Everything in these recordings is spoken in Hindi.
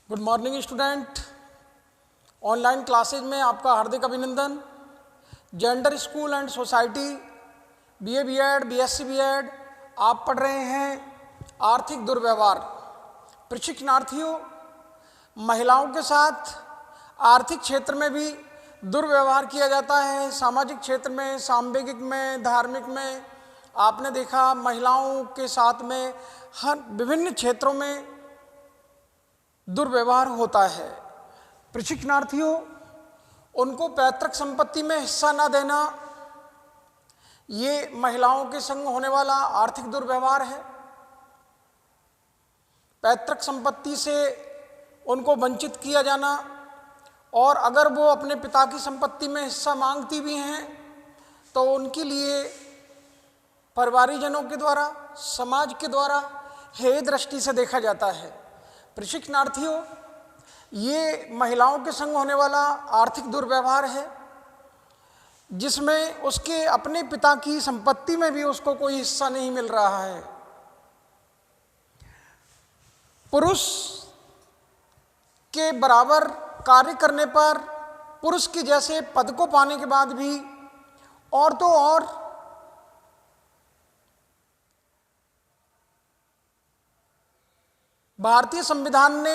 Good morning student. Online classes में आपका हार्दिक अभिनंदन। Gender school and society BA BEd BSc BEd आप पढ़ रहे हैं आर्थिक दुर्व्यवहार। प्रशिक्षणार्थियों, महिलाओं के साथ आर्थिक क्षेत्र में भी दुर्व्यवहार किया जाता है। सामाजिक क्षेत्र में, सामाजिक में, धार्मिक में आपने देखा महिलाओं के साथ में हर विभिन्न क्षेत्रों में दुर्व्यवहार होता है। प्रशिक्षणार्थियों, उनको पैतृक संपत्ति में हिस्सा न देना ये महिलाओं के संग होने वाला आर्थिक दुर्व्यवहार है। पैतृक संपत्ति से उनको वंचित किया जाना, और अगर वो अपने पिता की संपत्ति में हिस्सा मांगती भी हैं तो उनके लिए परिवारजनों के द्वारा, समाज के द्वारा हेय दृष्टि से देखा जाता है। प्रशिक्षणार्थियों, ये महिलाओं के संग होने वाला आर्थिक दुर्व्यवहार है जिसमें उसके अपने पिता की संपत्ति में भी उसको कोई हिस्सा नहीं मिल रहा है। पुरुष के बराबर कार्य करने पर, पुरुष के जैसे पद को पाने के बाद भी और तो और भारतीय संविधान ने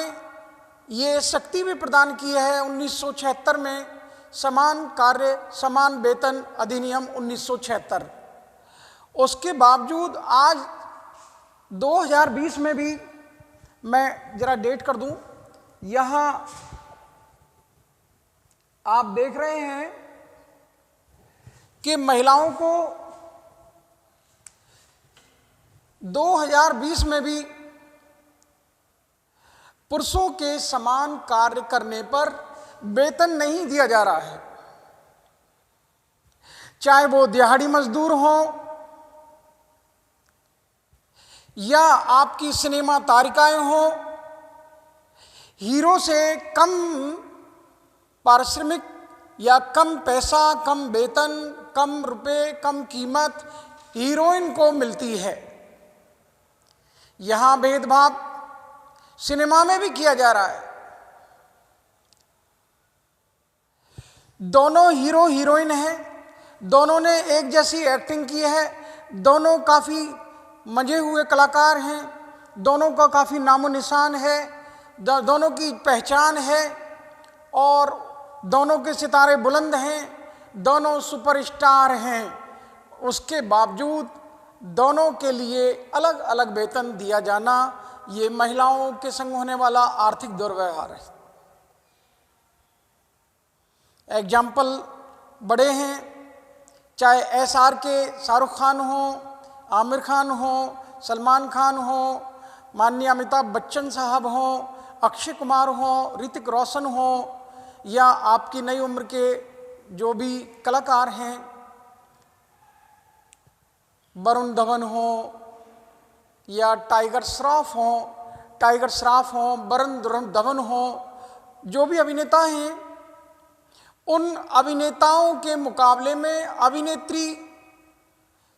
ये शक्ति भी प्रदान की है 1976 में, समान कार्य समान वेतन अधिनियम 1976। उसके बावजूद आज 2020 में भी, मैं जरा डेट कर दूं, यहाँ आप देख रहे हैं कि महिलाओं को 2020 में भी पुरुषों के समान कार्य करने पर वेतन नहीं दिया जा रहा है। चाहे वो दिहाड़ी मजदूर हो या आपकी सिनेमा तारिकाएं हो, हीरो से कम पारिश्रमिक या कम पैसा, कम वेतन, कम रुपए, कम कीमत हीरोइन को मिलती है। यहां भेदभाव सिनेमा में भी किया जा रहा है। दोनों हीरो हीरोइन हैं, दोनों ने एक जैसी एक्टिंग की है, दोनों काफ़ी मजे हुए कलाकार हैं, दोनों का काफ़ी नामो निशान है, दोनों की पहचान है और दोनों के सितारे बुलंद हैं, दोनों सुपरस्टार हैं। उसके बावजूद दोनों के लिए अलग अलग वेतन दिया जाना ये महिलाओं के संग होने वाला आर्थिक दुर्व्यवहार है। एग्जाम्पल बड़े हैं, चाहे SR के शाहरुख खान हो, आमिर खान हो, सलमान खान हो, माननीय अमिताभ बच्चन साहब हो, अक्षय कुमार हो, ऋतिक रोशन हो, या आपकी नई उम्र के जो भी कलाकार हैं, वरुण धवन हो या टाइगर श्रॉफ हो, वरुण धवन हो, जो भी अभिनेता हैं, उन अभिनेताओं के मुकाबले में अभिनेत्री,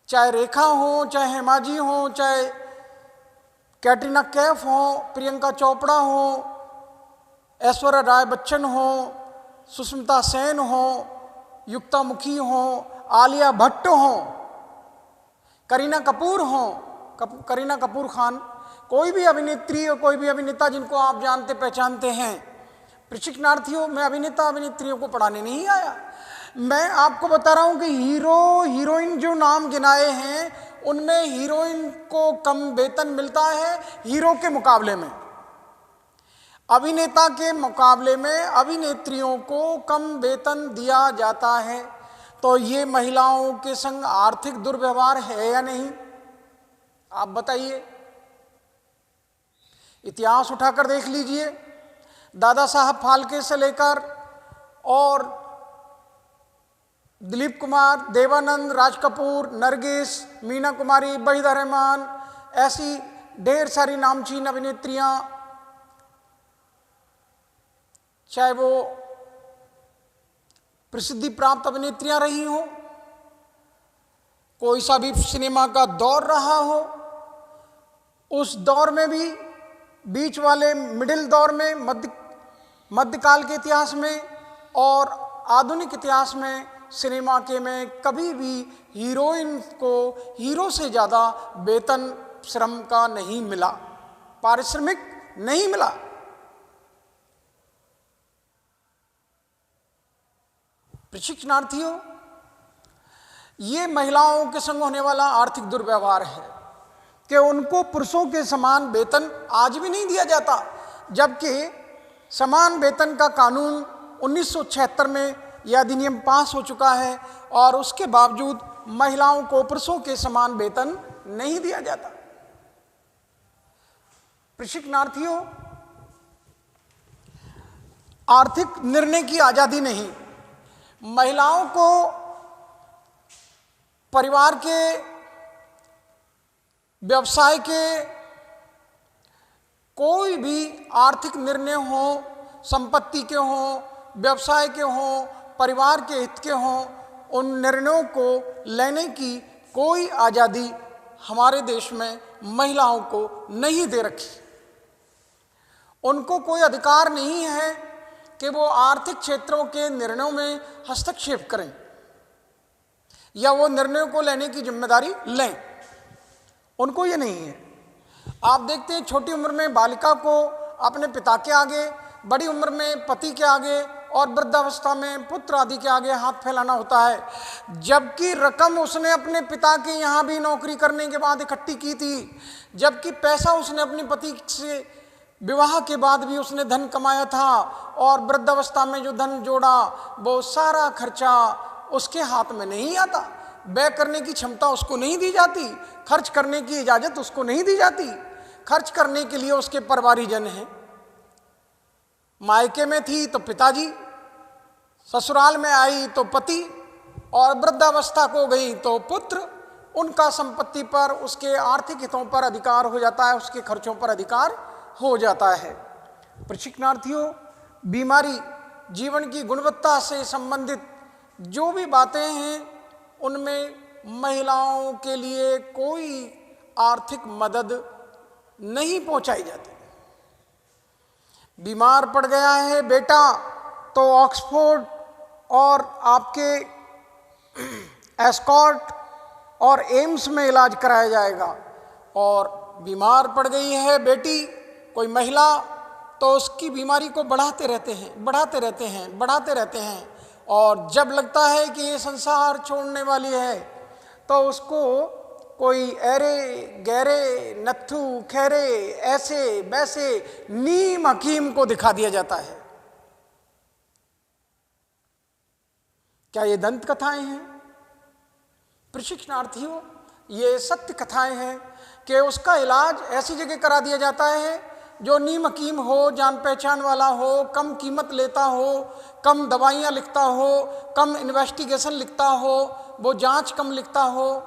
चाहे रेखा हो, चाहे हेमाजी हो, चाहे कैटरीना कैफ हो, प्रियंका चोपड़ा हो, ऐश्वर्या राय बच्चन हो, सुष्मिता सेन हो, युक्ता मुखी हो, आलिया भट्ट हो, करीना कपूर हो, करीना कपूर खान, कोई भी अभिनेत्री और कोई भी अभिनेता जिनको आप जानते पहचानते हैं। प्रशिक्षणार्थियों, मैं अभिनेता अभिनेत्रियों को पढ़ाने नहीं आया, मैं आपको बता रहा हूं कि हीरो हीरोइन जो नाम गिनाए हैं उनमें हीरोइन को कम वेतन मिलता है हीरो के मुकाबले में। अभिनेता के मुकाबले में अभिनेत्रियों को कम वेतन दिया जाता है। तो ये महिलाओं के संग आर्थिक दुर्व्यवहार है या नहीं, आप बताइए। इतिहास उठाकर देख लीजिए, दादा साहब फाल्के से लेकर और दिलीप कुमार, देवानंद, राज कपूर, नरगिस, मीना कुमारी, वहीदा रहमान, ऐसी ढेर सारी नामचीन अभिनेत्रियां, चाहे वो प्रसिद्धि प्राप्त अभिनेत्रियां रही हों, कोई सा भी सिनेमा का दौर रहा हो, उस दौर में भी बीच वाले मिडिल दौर में, मध्यकाल के इतिहास में और आधुनिक इतिहास में सिनेमा के में कभी भी हीरोइन को हीरो से ज़्यादा वेतन श्रम का नहीं मिला, पारिश्रमिक नहीं मिला। प्रशिक्षणार्थियों, ये महिलाओं के संग होने वाला आर्थिक दुर्व्यवहार है कि उनको पुरुषों के समान वेतन आज भी नहीं दिया जाता, जबकि समान वेतन का कानून 1976 में यह अधिनियम पास हो चुका है और उसके बावजूद महिलाओं को पुरुषों के समान वेतन नहीं दिया जाता। प्रशिक्षणार्थियों, आर्थिक निर्णय की आजादी नहीं, महिलाओं को परिवार के, व्यवसाय के कोई भी आर्थिक निर्णय हो, संपत्ति के हों, व्यवसाय के हों, परिवार के हित के हों, उन निर्णयों को लेने की कोई आज़ादी हमारे देश में महिलाओं को नहीं दे रखी। उनको कोई अधिकार नहीं है कि वो आर्थिक क्षेत्रों के निर्णयों में हस्तक्षेप करें या वो निर्णयों को लेने की जिम्मेदारी लें, उनको ये नहीं है। आप देखते हैं छोटी उम्र में बालिका को अपने पिता के आगे, बड़ी उम्र में पति के आगे और वृद्धावस्था में पुत्र आदि के आगे हाथ फैलाना होता है, जबकि रकम उसने अपने पिता के यहाँ भी नौकरी करने के बाद इकट्ठी की थी, जबकि पैसा उसने अपने पति से विवाह के बाद भी उसने धन कमाया था और वृद्धावस्था में जो धन जोड़ा वो सारा खर्चा उसके हाथ में नहीं आता, व्यय करने की क्षमता उसको नहीं दी जाती, खर्च करने की इजाज़त उसको नहीं दी जाती। खर्च करने के लिए उसके परिवारीजन हैं, मायके में थी तो पिताजी, ससुराल में आई तो पति और वृद्धावस्था को गई तो पुत्र। उनका संपत्ति पर, उसके आर्थिक हितों पर अधिकार हो जाता है, उसके खर्चों पर अधिकार हो जाता है। प्रशिक्षणार्थियों, बीमारी, जीवन की गुणवत्ता से संबंधित जो भी बातें हैं उनमें महिलाओं के लिए कोई आर्थिक मदद नहीं पहुंचाई जाती। बीमार पड़ गया है बेटा तो ऑक्सफोर्ड और आपके एस्कॉट और एम्स में इलाज कराया जाएगा, और बीमार पड़ गई है बेटी कोई महिला तो उसकी बीमारी को बढ़ाते रहते हैं और जब लगता है कि ये संसार छोड़ने वाली है तो उसको कोई ऐरे गहरे नत्थू खैरे ऐसे वैसे नीम हकीम को दिखा दिया जाता है। क्या ये दंत कथाएं हैं? प्रशिक्षणार्थियों, ये सत्य कथाएं हैं कि उसका इलाज ऐसी जगह करा दिया जाता है जो नीम हकीम हो, जान पहचान वाला हो, कम कीमत लेता हो, कम दवाइयाँ लिखता हो, कम इन्वेस्टिगेशन लिखता हो, वो जांच कम लिखता हो,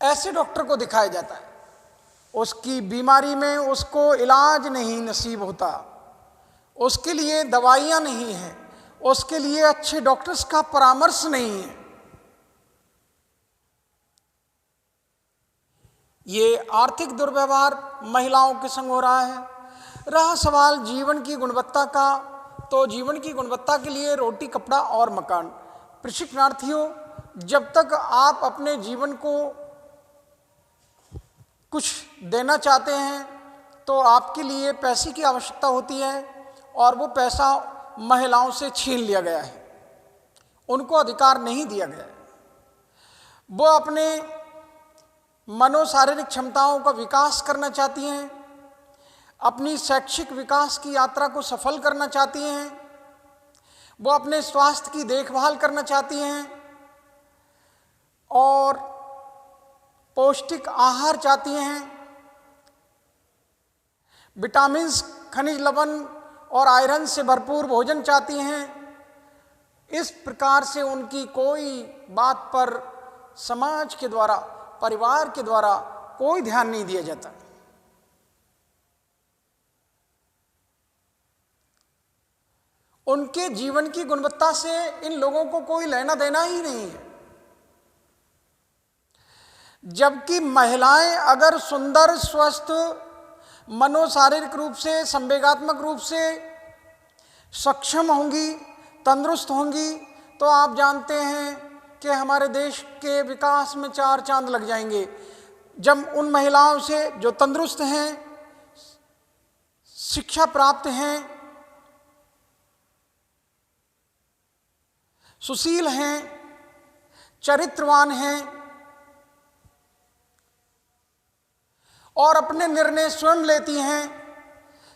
ऐसे डॉक्टर को दिखाया जाता है। उसकी बीमारी में उसको इलाज नहीं नसीब होता, उसके लिए दवाइयाँ नहीं हैं, उसके लिए अच्छे डॉक्टर्स का परामर्श नहीं है। ये आर्थिक दुर्व्यवहार महिलाओं के संग हो रहा है। रहा सवाल जीवन की गुणवत्ता का, तो जीवन की गुणवत्ता के लिए रोटी, कपड़ा और मकान। प्रशिक्षणार्थियों, जब तक आप अपने जीवन को कुछ देना चाहते हैं तो आपके लिए पैसे की आवश्यकता होती है, और वो पैसा महिलाओं से छीन लिया गया है, उनको अधिकार नहीं दिया गया है। वो अपने मनोशारीरिक क्षमताओं का विकास करना चाहती हैं, अपनी शैक्षिक विकास की यात्रा को सफल करना चाहती हैं, वो अपने स्वास्थ्य की देखभाल करना चाहती हैं और पौष्टिक आहार चाहती हैं, विटामिन्स, खनिज लवण और आयरन से भरपूर भोजन चाहती हैं। इस प्रकार से उनकी कोई बात पर समाज के द्वारा, परिवार के द्वारा कोई ध्यान नहीं दिया जाता। उनके जीवन की गुणवत्ता से इन लोगों को कोई लेना देना ही नहीं है। जबकि महिलाएं अगर सुंदर, स्वस्थ, मनोशारीरिक रूप से, संवेगात्मक रूप से सक्षम होंगी, तंदुरुस्त होंगी, तो आप जानते हैं कि हमारे देश के विकास में 4 चांद लग जाएंगे। जब उन महिलाओं से जो तंदुरुस्त हैं, शिक्षा प्राप्त हैं, सुशील हैं, चरित्रवान हैं और अपने निर्णय स्वयं लेती हैं,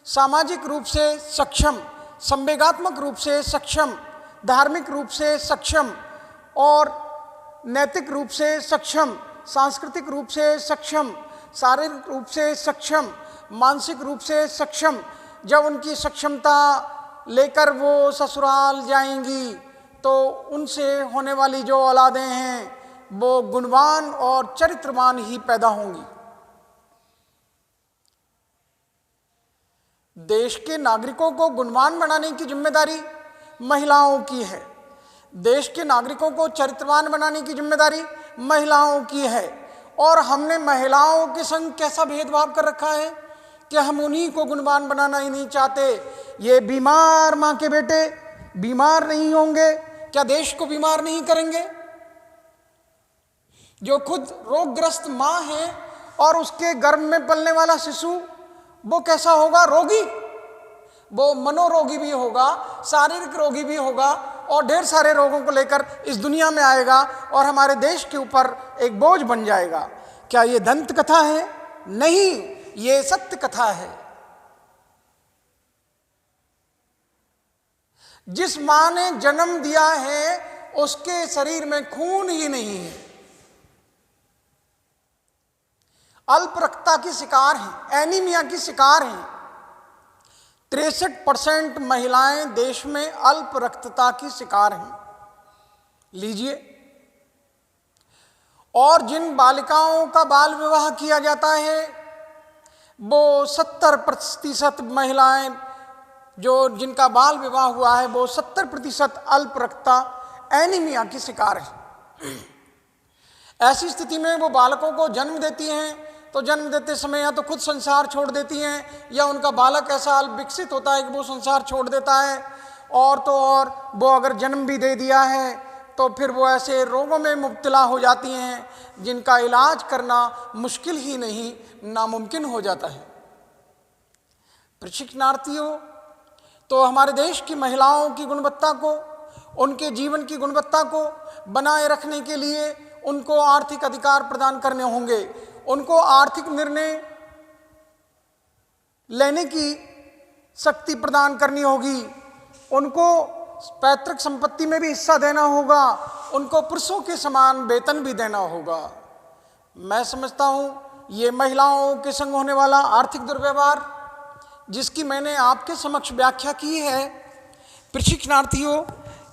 सामाजिक रूप से सक्षम, संवेगात्मक रूप से सक्षम, धार्मिक रूप से सक्षम और नैतिक रूप से सक्षम, सांस्कृतिक रूप से सक्षम, शारीरिक रूप से सक्षम, मानसिक रूप से सक्षम, जब उनकी सक्षमता लेकर वो ससुराल जाएंगी तो उनसे होने वाली जो औलादें हैं वो गुणवान और चरित्रवान ही पैदा होंगी। देश के नागरिकों को गुणवान बनाने की जिम्मेदारी महिलाओं की है। देश के नागरिकों को चरित्रवान बनाने की जिम्मेदारी महिलाओं की है। और हमने महिलाओं के संग कैसा भेदभाव कर रखा है कि हम उन्हीं को गुणवान बनाना ही नहीं चाहते। ये बीमार माँ के बेटे बीमार नहीं होंगे, क्या देश को बीमार नहीं करेंगे? जो खुद रोगग्रस्त माँ है और उसके गर्भ में पलने वाला शिशु वो कैसा होगा? रोगी। वो मनोरोगी भी होगा, शारीरिक रोगी भी होगा और ढेर सारे रोगों को लेकर इस दुनिया में आएगा और हमारे देश के ऊपर एक बोझ बन जाएगा। क्या ये दंत कथा है? नहीं, ये सत्य कथा है। जिस मां ने जन्म दिया है उसके शरीर में खून ही नहीं है, अल्प रक्तता की शिकार हैं, एनीमिया की शिकार हैं। 63% महिलाएं देश में अल्प रक्तता की शिकार हैं। लीजिए, और जिन बालिकाओं का बाल विवाह किया जाता है वो 70% महिलाएं जो जिनका बाल विवाह हुआ है वो 70% अल्प रक्तता एनीमिया की शिकार है। ऐसी स्थिति में वो बालकों को जन्म देती हैं तो जन्म देते समय या तो खुद संसार छोड़ देती हैं या उनका बालक ऐसा अल्प विकसित होता है कि वो संसार छोड़ देता है। और तो और वो अगर जन्म भी दे दिया है तो फिर वो ऐसे रोगों में मुब्तला हो जाती हैं जिनका इलाज करना मुश्किल ही नहीं, नामुमकिन हो जाता है। प्रशिक्षणार्थियों, तो हमारे देश की महिलाओं की गुणवत्ता को, उनके जीवन की गुणवत्ता को बनाए रखने के लिए उनको आर्थिक अधिकार प्रदान करने होंगे, उनको आर्थिक निर्णय लेने की शक्ति प्रदान करनी होगी, उनको पैतृक संपत्ति में भी हिस्सा देना होगा, उनको पुरुषों के समान वेतन भी देना होगा। मैं समझता हूँ ये महिलाओं के संग होने वाला आर्थिक दुर्व्यवहार जिसकी मैंने आपके समक्ष व्याख्या की है, प्रशिक्षणार्थियों,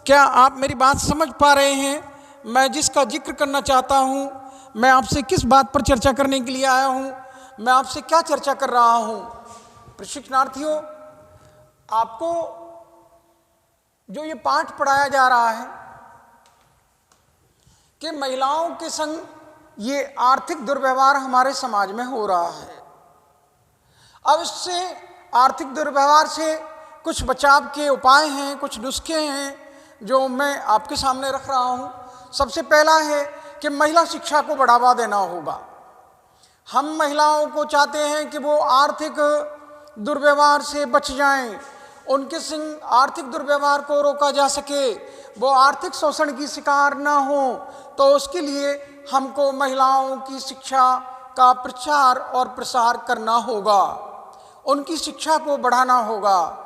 क्या आप मेरी बात समझ पा रहे हैं? मैं जिसका जिक्र करना चाहता हूँ, मैं आपसे किस बात पर चर्चा करने के लिए आया हूँ, मैं आपसे क्या चर्चा कर रहा हूँ? प्रशिक्षणार्थियों, आपको जो ये पाठ पढ़ाया जा रहा है कि महिलाओं के संग ये आर्थिक दुर्व्यवहार हमारे समाज में हो रहा है। अब इससे आर्थिक दुर्व्यवहार से कुछ बचाव के उपाय हैं, कुछ नुस्खे हैं जो मैं आपके सामने रख रहा हूँ। सबसे पहला है कि महिला शिक्षा को बढ़ावा देना होगा। हम महिलाओं को चाहते हैं कि वो आर्थिक दुर्व्यवहार से बच जाएं, उनके संग आर्थिक दुर्व्यवहार को रोका जा सके, वो आर्थिक शोषण की शिकार ना हो, तो उसके लिए हमको महिलाओं की शिक्षा का प्रचार और प्रसार करना होगा, उनकी शिक्षा को बढ़ाना होगा।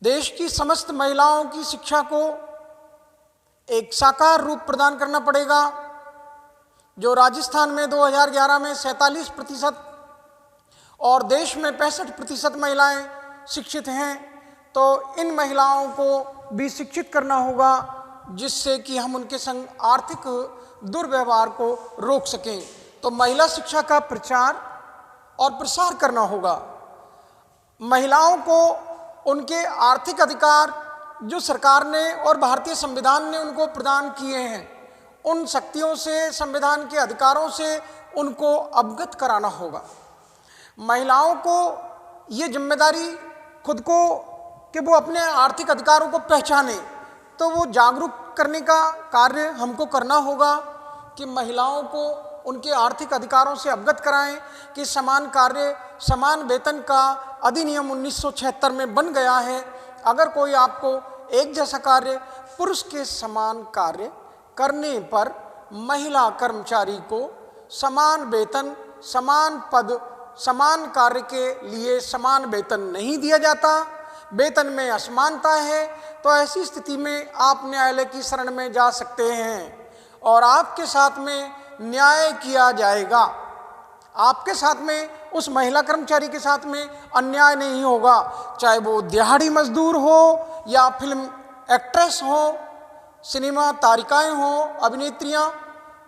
देश की समस्त महिलाओं की शिक्षा को एक साकार रूप प्रदान करना पड़ेगा। जो राजस्थान में 2011 में 47% और देश में 65% महिलाएं शिक्षित हैं, तो इन महिलाओं को भी शिक्षित करना होगा जिससे कि हम उनके संग आर्थिक दुर्व्यवहार को रोक सकें। तो महिला शिक्षा का प्रचार और प्रसार करना होगा। महिलाओं को उनके आर्थिक अधिकार जो सरकार ने और भारतीय संविधान ने उनको प्रदान किए हैं, उन शक्तियों से, संविधान के अधिकारों से उनको अवगत कराना होगा। महिलाओं को ये जिम्मेदारी खुद को कि वो अपने आर्थिक अधिकारों को पहचाने, तो वो जागरूक करने का कार्य हमको करना होगा कि महिलाओं को उनके आर्थिक अधिकारों से अवगत कराएं कि समान कार्य समान वेतन का अधिनियम 1976 में बन गया है। अगर कोई आपको एक जैसा कार्य पुरुष के समान कार्य करने पर महिला कर्मचारी को समान वेतन, समान पद, समान कार्य के लिए समान वेतन नहीं दिया जाता, वेतन में असमानता है, तो ऐसी स्थिति में आप न्यायालय की शरण में जा सकते हैं और आपके साथ में न्याय किया जाएगा। आपके साथ में, उस महिला कर्मचारी के साथ में अन्याय नहीं होगा, चाहे वो दिहाड़ी मजदूर हो या फिल्म एक्ट्रेस हो, सिनेमा तारिकाएं हो, अभिनेत्रियां,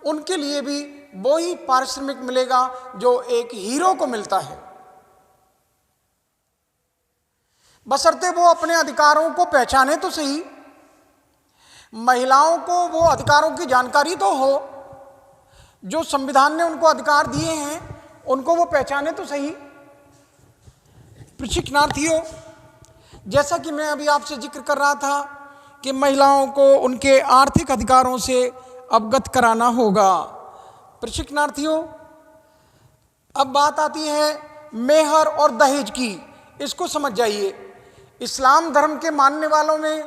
उनके लिए भी वही पारिश्रमिक मिलेगा जो एक हीरो को मिलता है, बशर्ते वो अपने अधिकारों को पहचाने तो सही। महिलाओं को वो अधिकारों की जानकारी तो हो, जो संविधान ने उनको अधिकार दिए हैं उनको वो पहचाने तो सही। प्रशिक्षणार्थियों, जैसा कि मैं अभी आपसे जिक्र कर रहा था कि महिलाओं को उनके आर्थिक अधिकारों से अवगत कराना होगा। प्रशिक्षणार्थियों, अब बात आती है मेहर और दहेज की। इसको समझ जाइए। इस्लाम धर्म के मानने वालों में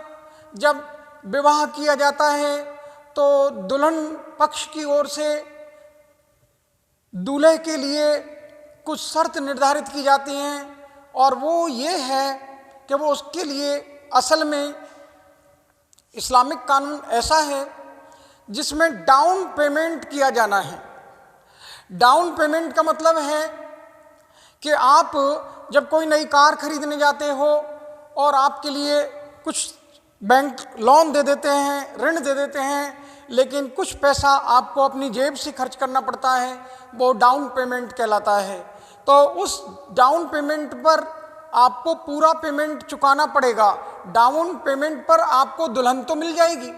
जब विवाह किया जाता है तो दुल्हन पक्ष की ओर से दूल्हे के लिए कुछ शर्त निर्धारित की जाती हैं और वो ये है कि वो उसके लिए असल में इस्लामिक कानून ऐसा है जिसमें डाउन पेमेंट किया जाना है। डाउन पेमेंट का मतलब है कि आप जब कोई नई कार खरीदने जाते हो और आपके लिए कुछ बैंक लोन दे देते हैं, ऋण दे देते हैं, लेकिन कुछ पैसा आपको अपनी जेब से खर्च करना पड़ता है, वो डाउन पेमेंट कहलाता है। तो उस डाउन पेमेंट पर आपको पूरा पेमेंट चुकाना पड़ेगा। डाउन पेमेंट पर आपको दुल्हन तो मिल जाएगी,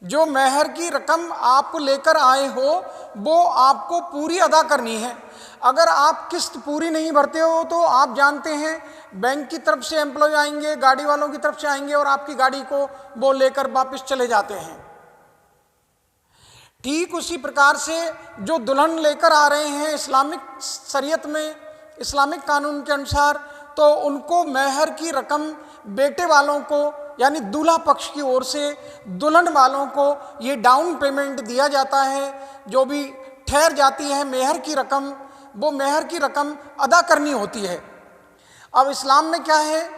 जो मेहर की रकम आप लेकर आए हो वो आपको पूरी अदा करनी है। अगर आप किस्त पूरी नहीं भरते हो तो आप जानते हैं बैंक की तरफ से एम्प्लॉय आएंगे, गाड़ी वालों की तरफ से आएंगे और आपकी गाड़ी को वो लेकर वापस चले जाते हैं। ठीक उसी प्रकार से जो दुल्हन लेकर आ रहे हैं इस्लामिक शरीयत में, इस्लामिक कानून के अनुसार, तो उनको मेहर की रकम बेटे वालों को यानी दूल्हा पक्ष की ओर से दुल्हन वालों को ये डाउन पेमेंट दिया जाता है। जो भी ठहर जाती है मेहर की रकम, वो मेहर की रकम अदा करनी होती है। अब इस्लाम में क्या है,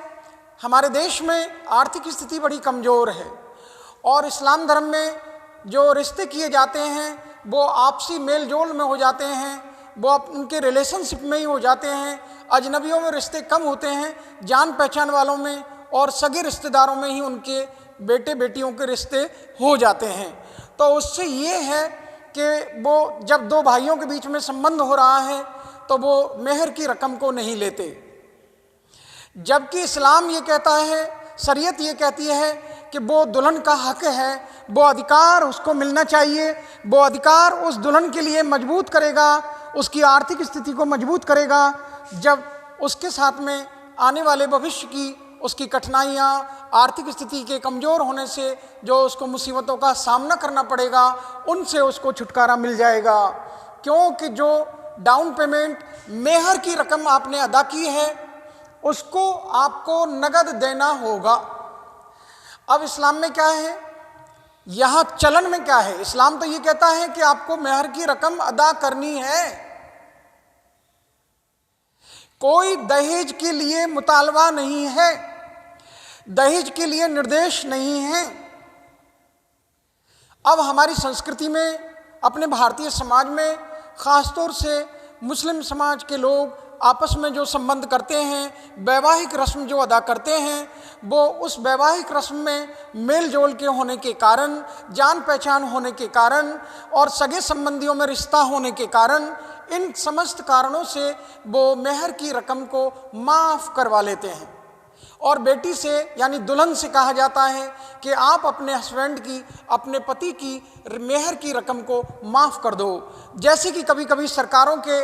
हमारे देश में आर्थिक स्थिति बड़ी कमज़ोर है और इस्लाम धर्म में जो रिश्ते किए जाते हैं वो आपसी मेल जोल में हो जाते हैं, वो उनके रिलेशनशिप में ही हो जाते हैं। अजनबियों में रिश्ते कम होते हैं, जान पहचान वालों में और सगे रिश्तेदारों में ही उनके बेटे बेटियों के रिश्ते हो जाते हैं। तो उससे ये है कि वो जब दो भाइयों के बीच में संबंध हो रहा है तो वो मेहर की रकम को नहीं लेते, जबकि इस्लाम ये कहता है, शरीयत ये कहती है कि वो दुल्हन का हक है, वो अधिकार उसको मिलना चाहिए। वो अधिकार उस दुल्हन के लिए मजबूत करेगा, उसकी आर्थिक स्थिति को मजबूत करेगा। जब उसके साथ में आने वाले भविष्य की उसकी कठिनाइयाँ, आर्थिक स्थिति के कमज़ोर होने से जो उसको मुसीबतों का सामना करना पड़ेगा, उनसे उसको छुटकारा मिल जाएगा। क्योंकि जो डाउन पेमेंट मेहर की रकम आपने अदा की है उसको आपको नगद देना होगा। अब इस्लाम में क्या है, यहाँ चलन में क्या है, इस्लाम तो ये कहता है कि आपको मेहर की रकम अदा करनी है। कोई दहेज के लिए मुतालबा नहीं है, दहेज के लिए निर्देश नहीं है। अब हमारी संस्कृति में, अपने भारतीय समाज में, ख़ासतौर से मुस्लिम समाज के लोग आपस में जो संबंध करते हैं, वैवाहिक रस्म जो अदा करते हैं, वो उस वैवाहिक रस्म में मेल जोल के होने के कारण, जान पहचान होने के कारण और सगे संबंधियों में रिश्ता होने के कारण, इन समस्त कारणों से वो मेहर की रकम को माफ़ करवा लेते हैं। और बेटी से यानी दुल्हन से कहा जाता है कि आप अपने हस्बैंड की, अपने पति की मेहर की रकम को माफ़ कर दो। जैसे कि कभी कभी सरकारों के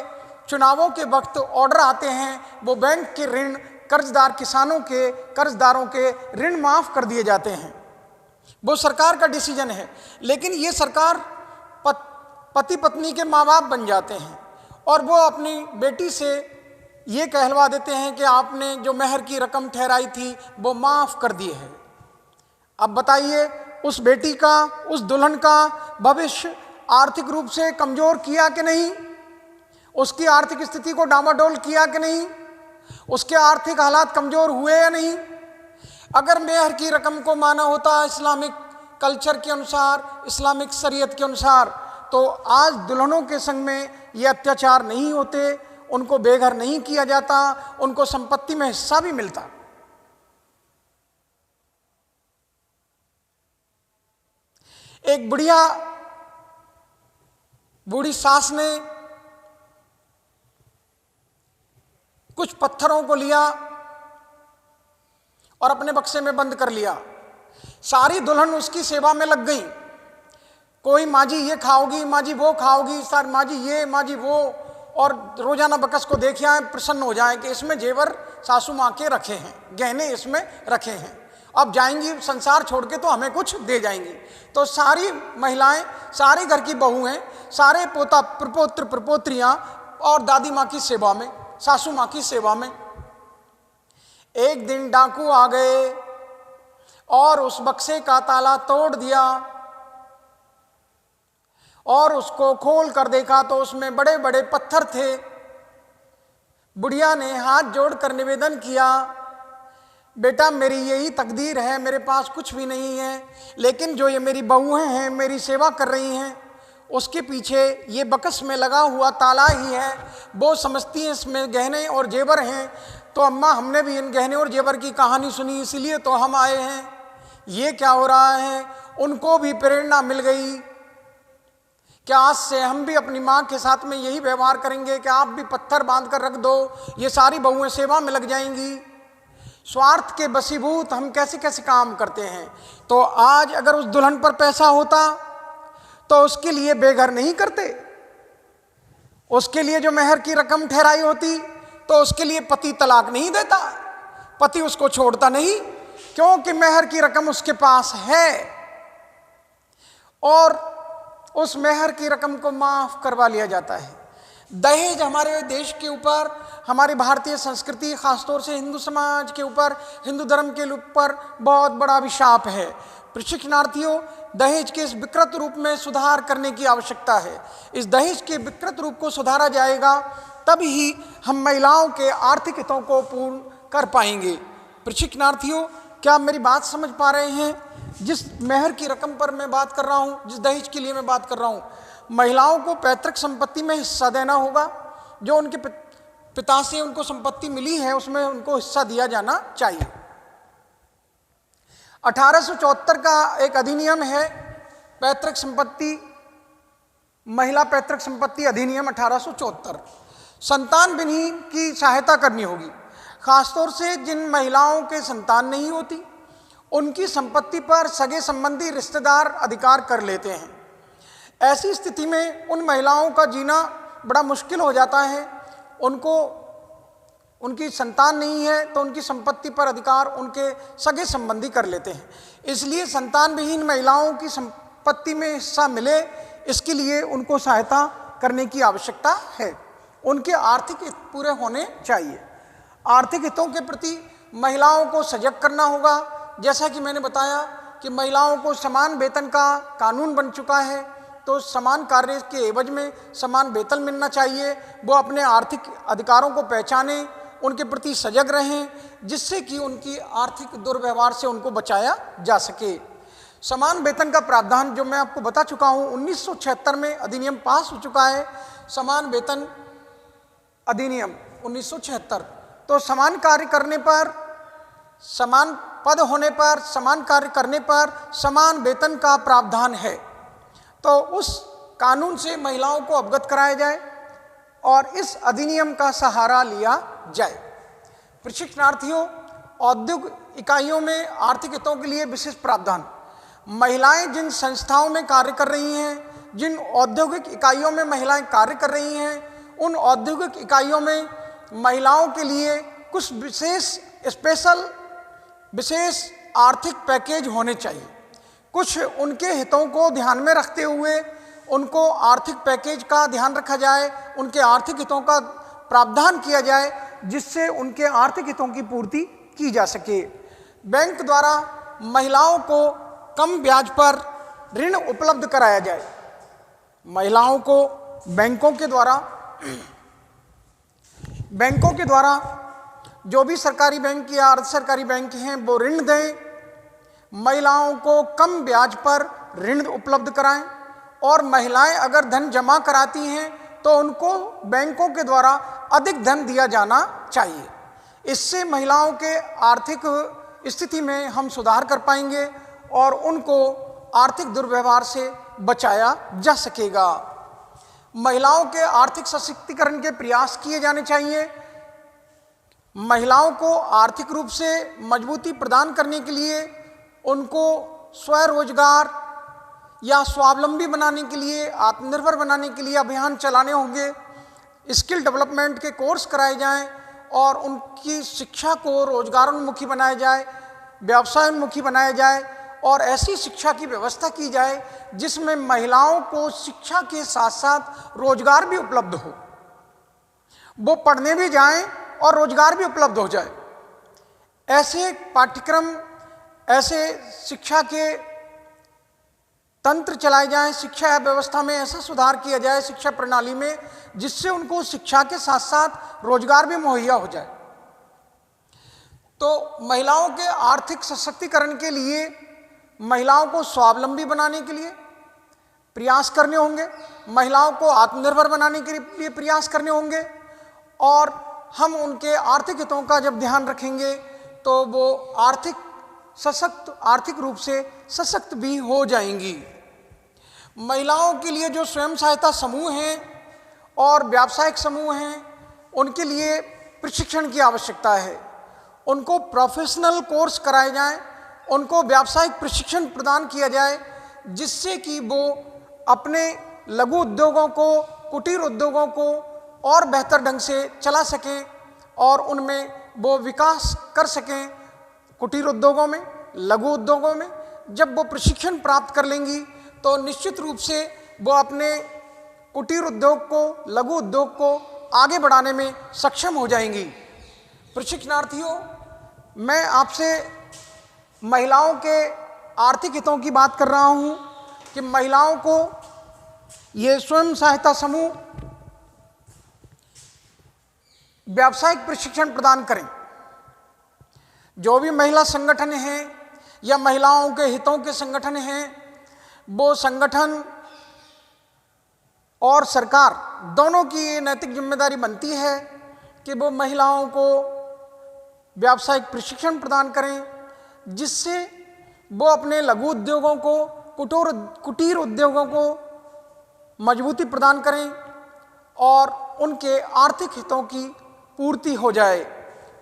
चुनावों के वक्त ऑर्डर आते हैं, वो बैंक के ऋण, कर्जदार किसानों के, कर्जदारों के ऋण माफ कर दिए जाते हैं। वो सरकार का डिसीजन है, लेकिन ये सरकार पति पत्नी के माँ बाप बन जाते हैं और वो अपनी बेटी से ये कहलवा देते हैं कि आपने जो मेहर की रकम ठहराई थी वो माफ कर दी है। अब बताइए, उस बेटी का, उस दुल्हन का भविष्य आर्थिक रूप से कमजोर किया कि नहीं? उसकी आर्थिक स्थिति को डामाडोल किया कि नहीं? उसके आर्थिक हालात कमजोर हुए या नहीं? अगर मेहर की रकम को माना होता इस्लामिक कल्चर के अनुसार, इस्लामिक शरीयत के अनुसार, तो आज दुल्हनों के संग में ये अत्याचार नहीं होते, उनको बेघर नहीं किया जाता, उनको संपत्ति में हिस्सा भी मिलता। एक बूढ़ी सास ने कुछ पत्थरों को लिया और अपने बक्से में बंद कर लिया। सारी दुल्हन उसकी सेवा में लग गई। कोई माँ जी ये खाओगी, माँ जी वो खाओगी, सारी माँ जी ये, माँ जी वो, और रोजाना बकस को देखे आए, प्रसन्न हो जाए कि इसमें जेवर सासू माँ के रखे हैं, गहने इसमें रखे हैं, अब जाएंगी संसार छोड़ के तो हमें कुछ दे जाएंगी। तो सारी महिलाएं, सारे घर की बहुएं, सारे पोता प्रपोत्र प्रपोत्रियां और दादी माँ की सेवा में, सासू माँ की सेवा में। एक दिन डाकू आ गए और उस बक्से का ताला तोड़ दिया और उसको खोल कर देखा तो उसमें बड़े बड़े पत्थर थे। बुढ़िया ने हाथ जोड़कर निवेदन किया, बेटा मेरी यही तकदीर है, मेरे पास कुछ भी नहीं है, लेकिन जो ये मेरी बहुएं हैं, मेरी सेवा कर रही हैं, उसके पीछे ये बकस में लगा हुआ ताला ही है। वो समझती हैं इसमें गहने और जेवर हैं, तो अम्मा हमने भी इन गहने और जेवर की कहानी सुनी, इसीलिए तो हम आए हैं। ये क्या हो रहा है? उनको भी प्रेरणा मिल गई। क्या आज से हम भी अपनी माँ के साथ में यही व्यवहार करेंगे कि आप भी पत्थर बांध कर रख दो, ये सारी बहुएं सेवा में लग जाएंगी। स्वार्थ के बसीभूत हम कैसे कैसे काम करते हैं। तो आज अगर उस दुल्हन पर पैसा होता तो उसके लिए बेघर नहीं करते, उसके लिए जो मेहर की रकम ठहराई होती तो उसके लिए पति तलाक नहीं देता, पति उसको छोड़ता नहीं, क्योंकि मेहर की रकम उसके पास है और उस मेहर की रकम को माफ करवा लिया जाता है। दहेज हमारे देश के ऊपर, हमारी भारतीय संस्कृति, खासतौर से हिंदू समाज के ऊपर, हिंदू धर्म के ऊपर बहुत बड़ा अभिशाप है। प्रशिक्षणार्थियों, दहेज के इस विकृत रूप में सुधार करने की आवश्यकता है। इस दहेज के विकृत रूप को सुधारा जाएगा तभी हम महिलाओं के आर्थिक हितों को पूर्ण कर पाएंगे। प्रशिक्षणार्थियों, क्या आप मेरी बात समझ पा रहे हैं? जिस मेहर की रकम पर मैं बात कर रहा हूँ, जिस दहेज के लिए मैं बात कर रहा हूँ, महिलाओं को पैतृक संपत्ति में हिस्सा देना होगा। जो उनके पिता से उनको संपत्ति मिली है उसमें उनको हिस्सा दिया जाना चाहिए। 1874 का एक अधिनियम है, पैतृक संपत्ति, महिला पैतृक संपत्ति अधिनियम 1874। संतान विहीन की सहायता करनी होगी। खासतौर से जिन महिलाओं के संतान नहीं होती उनकी संपत्ति पर सगे संबंधी रिश्तेदार अधिकार कर लेते हैं। ऐसी स्थिति में उन महिलाओं का जीना बड़ा मुश्किल हो जाता है। उनकी संतान नहीं है तो उनकी संपत्ति पर अधिकार उनके सगे संबंधी कर लेते हैं। इसलिए संतान विहीन महिलाओं की संपत्ति में हिस्सा मिले, इसके लिए उनको सहायता करने की आवश्यकता है। उनके आर्थिक हित पूरे होने चाहिए। आर्थिक हितों के प्रति महिलाओं को सजग करना होगा। जैसा कि मैंने बताया कि महिलाओं को समान वेतन का कानून बन चुका है, तो समान कार्य के एवज में समान वेतन मिलना चाहिए। वो अपने आर्थिक अधिकारों को पहचानें, उनके प्रति सजग रहें, जिससे कि उनकी आर्थिक दुर्व्यवहार से उनको बचाया जा सके। समान वेतन का प्रावधान जो मैं आपको बता चुका हूँ, 1976 में अधिनियम पास हो चुका है, समान वेतन अधिनियम 1976। तो समान कार्य करने पर, समान पद होने पर, समान कार्य करने पर समान वेतन का प्रावधान है। तो उस कानून से महिलाओं को अवगत कराया जाए और इस अधिनियम का सहारा लिया जाए। प्रशिक्षणार्थियों, औद्योगिक इकाइयों में आर्थिक हितों के लिए विशेष प्रावधान। महिलाएं जिन संस्थाओं में कार्य कर रही हैं, जिन औद्योगिक इकाइयों में महिलाएं कार्य कर रही हैं, उन औद्योगिक इकाइयों में महिलाओं के लिए कुछ विशेष आर्थिक पैकेज होने चाहिए। कुछ उनके हितों को ध्यान में रखते हुए उनको आर्थिक पैकेज का ध्यान रखा जाए, उनके आर्थिक हितों का प्रावधान किया जाए, जिससे उनके आर्थिक हितों की पूर्ति की जा सके। बैंक द्वारा महिलाओं को कम ब्याज पर ऋण उपलब्ध कराया जाए। महिलाओं को बैंकों के द्वारा जो भी सरकारी बैंक या अर्ध सरकारी बैंक हैं वो ऋण दें, महिलाओं को कम ब्याज पर ऋण उपलब्ध कराएं, और महिलाएं अगर धन जमा कराती हैं तो उनको बैंकों के द्वारा अधिक धन दिया जाना चाहिए। इससे महिलाओं के आर्थिक स्थिति में हम सुधार कर पाएंगे और उनको आर्थिक दुर्व्यवहार से बचाया जा सकेगा। महिलाओं के आर्थिक सशक्तिकरण के प्रयास किए जाने चाहिए। महिलाओं को आर्थिक रूप से मजबूती प्रदान करने के लिए उनको स्वरोजगार या स्वावलंबी बनाने के लिए, आत्मनिर्भर बनाने के लिए अभियान चलाने होंगे। स्किल डेवलपमेंट के कोर्स कराए जाएं और उनकी शिक्षा को रोजगारोन्मुखी बनाया जाए, व्यवसायोन्मुखी बनाया जाए, और ऐसी शिक्षा की व्यवस्था की जाए जिसमें महिलाओं को शिक्षा के साथ साथ रोजगार भी उपलब्ध हो, वो पढ़ने भी जाएं और रोजगार भी उपलब्ध हो जाए। ऐसे पाठ्यक्रम, ऐसे शिक्षा के तंत्र चलाए जाएं, शिक्षा व्यवस्था में ऐसा सुधार किया जाए शिक्षा प्रणाली में, जिससे उनको शिक्षा के साथ साथ रोजगार भी मुहैया हो जाए। तो महिलाओं के आर्थिक सशक्तिकरण के लिए, महिलाओं को स्वावलंबी बनाने के लिए प्रयास करने होंगे, महिलाओं को आत्मनिर्भर बनाने के लिए प्रयास करने होंगे, और हम उनके आर्थिक हितों का जब ध्यान रखेंगे तो वो आर्थिक रूप से सशक्त भी हो जाएंगी। महिलाओं के लिए जो स्वयं सहायता समूह हैं और व्यावसायिक समूह हैं, उनके लिए प्रशिक्षण की आवश्यकता है। उनको प्रोफेशनल कोर्स कराए जाएं, उनको व्यावसायिक प्रशिक्षण प्रदान किया जाए, जिससे कि वो अपने लघु उद्योगों को, कुटीर उद्योगों को और बेहतर ढंग से चला सकें और उनमें वो विकास कर सकें। कुटीर उद्योगों में, लघु उद्योगों में जब वो प्रशिक्षण प्राप्त कर लेंगी तो निश्चित रूप से वो अपने कुटीर उद्योग को, लघु उद्योग को आगे बढ़ाने में सक्षम हो जाएंगी। प्रशिक्षणार्थियों, मैं आपसे महिलाओं के आर्थिक हितों की बात कर रहा हूँ कि महिलाओं को ये स्वयं सहायता समूह व्यावसायिक प्रशिक्षण प्रदान करें। जो भी महिला संगठन हैं या महिलाओं के हितों के संगठन हैं, वो संगठन और सरकार दोनों की ये नैतिक जिम्मेदारी बनती है कि वो महिलाओं को व्यावसायिक प्रशिक्षण प्रदान करें, जिससे वो अपने लघु उद्योगों को, कुटीर उद्योगों को मजबूती प्रदान करें और उनके आर्थिक हितों की पूर्ति हो जाए।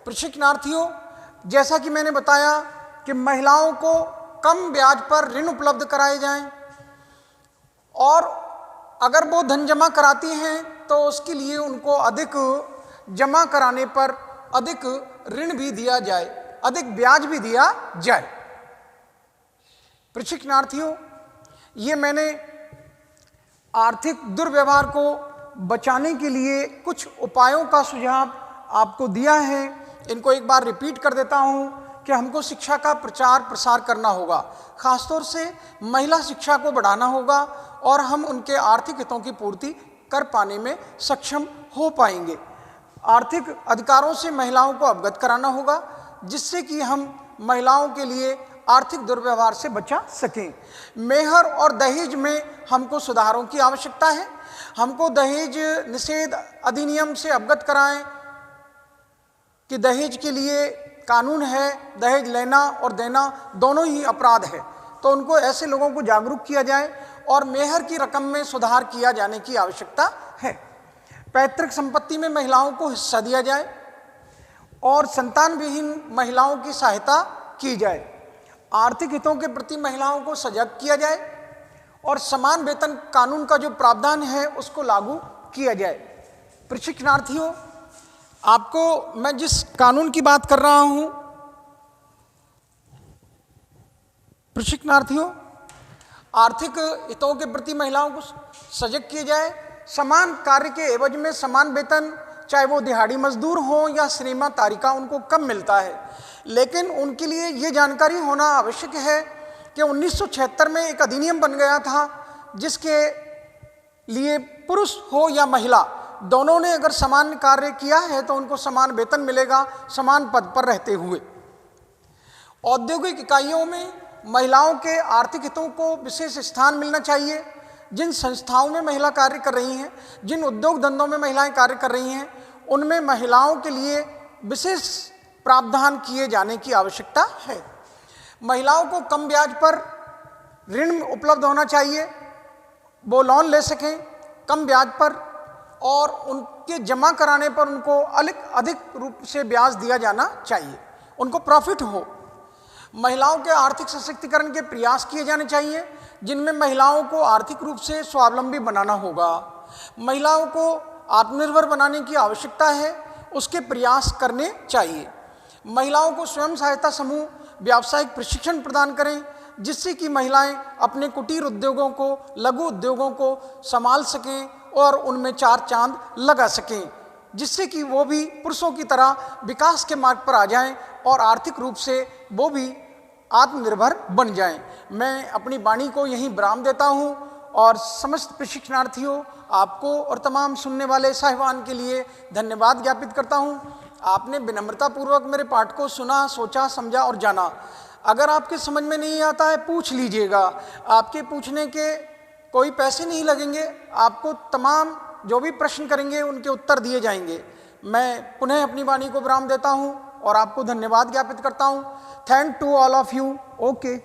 प्रशिक्षणार्थियों, जैसा कि मैंने बताया कि महिलाओं को कम ब्याज पर ऋण उपलब्ध कराए जाएं, और अगर वो धन जमा कराती हैं तो उसके लिए उनको अधिक जमा कराने पर अधिक ऋण भी दिया जाए, अधिक ब्याज भी दिया जाए। प्रशिक्षणार्थियों, ये मैंने आर्थिक दुर्व्यवहार को बचाने के लिए कुछ उपायों का सुझाव आपको दिया है। इनको एक बार रिपीट कर देता हूँ कि हमको शिक्षा का प्रचार प्रसार करना होगा, खासतौर से महिला शिक्षा को बढ़ाना होगा, और हम उनके आर्थिक हितों की पूर्ति कर पाने में सक्षम हो पाएंगे। आर्थिक अधिकारों से महिलाओं को अवगत कराना होगा, जिससे कि हम महिलाओं के लिए आर्थिक दुर्व्यवहार से बचा सकें। मेहर और दहेज में हमको सुधारों की आवश्यकता है। हमको दहेज निषेध अधिनियम से अवगत कराएं कि दहेज के लिए कानून है, दहेज लेना और देना दोनों ही अपराध है। तो उनको, ऐसे लोगों को जागरूक किया जाए और मेहर की रकम में सुधार किया जाने की आवश्यकता है। पैतृक संपत्ति में महिलाओं को हिस्सा दिया जाए और संतान विहीन महिलाओं की सहायता की जाए। आर्थिक हितों के प्रति महिलाओं को सजग किया जाए और समान वेतन कानून का जो प्रावधान है उसको लागू किया जाए। प्रशिक्षणार्थियों, आपको मैं जिस कानून की बात कर रहा हूं, प्रशिक्षणार्थियों, आर्थिक हितों के प्रति महिलाओं को सजग किए जाए, समान कार्य के एवज में समान वेतन, चाहे वो दिहाड़ी मजदूर हो या श्रीमा तारिका, उनको कम मिलता है, लेकिन उनके लिए ये जानकारी होना आवश्यक है कि 1976 में एक अधिनियम बन गया था जिसके लिए पुरुष हो या महिला दोनों ने अगर समान कार्य किया है तो उनको समान वेतन मिलेगा, समान पद पर रहते हुए। औद्योगिक इकाइयों में महिलाओं के आर्थिक हितों को विशेष स्थान मिलना चाहिए। जिन संस्थाओं में महिला कार्य कर रही हैं, जिन उद्योग धंधों में महिलाएं कार्य कर रही हैं, उनमें महिलाओं के लिए विशेष प्रावधान किए जाने की आवश्यकता है। महिलाओं को कम ब्याज पर ऋण उपलब्ध होना चाहिए, वो लोन ले सकें कम ब्याज पर, और उनके जमा कराने पर उनको अधिक रूप से ब्याज दिया जाना चाहिए, उनको प्रॉफिट हो। महिलाओं के आर्थिक सशक्तिकरण के प्रयास किए जाने चाहिए, जिनमें महिलाओं को आर्थिक रूप से स्वावलंबी बनाना होगा। महिलाओं को आत्मनिर्भर बनाने की आवश्यकता है, उसके प्रयास करने चाहिए। महिलाओं को स्वयं सहायता समूह व्यावसायिक प्रशिक्षण प्रदान करें, जिससे कि महिलाएं अपने कुटीर उद्योगों को, लघु उद्योगों को संभाल सकें और उनमें चार चांद लगा सकें, जिससे कि वो भी पुरुषों की तरह विकास के मार्ग पर आ जाएं और आर्थिक रूप से वो भी आत्मनिर्भर बन जाएं। मैं अपनी वाणी को यहीं विराम देता हूं और समस्त प्रशिक्षणार्थियों, आपको और तमाम सुनने वाले साहिबान के लिए धन्यवाद ज्ञापित करता हूं। आपने विनम्रतापूर्वक मेरे पाठ को सुना, सोचा, समझा और जाना। अगर आपके समझ में नहीं आता है, पूछ लीजिएगा, आपके पूछने के कोई पैसे नहीं लगेंगे, आपको तमाम जो भी प्रश्न करेंगे उनके उत्तर दिए जाएंगे। मैं पुनः अपनी वाणी को विराम देता हूं और आपको धन्यवाद ज्ञापित करता हूं। Thank to all of you. Okay.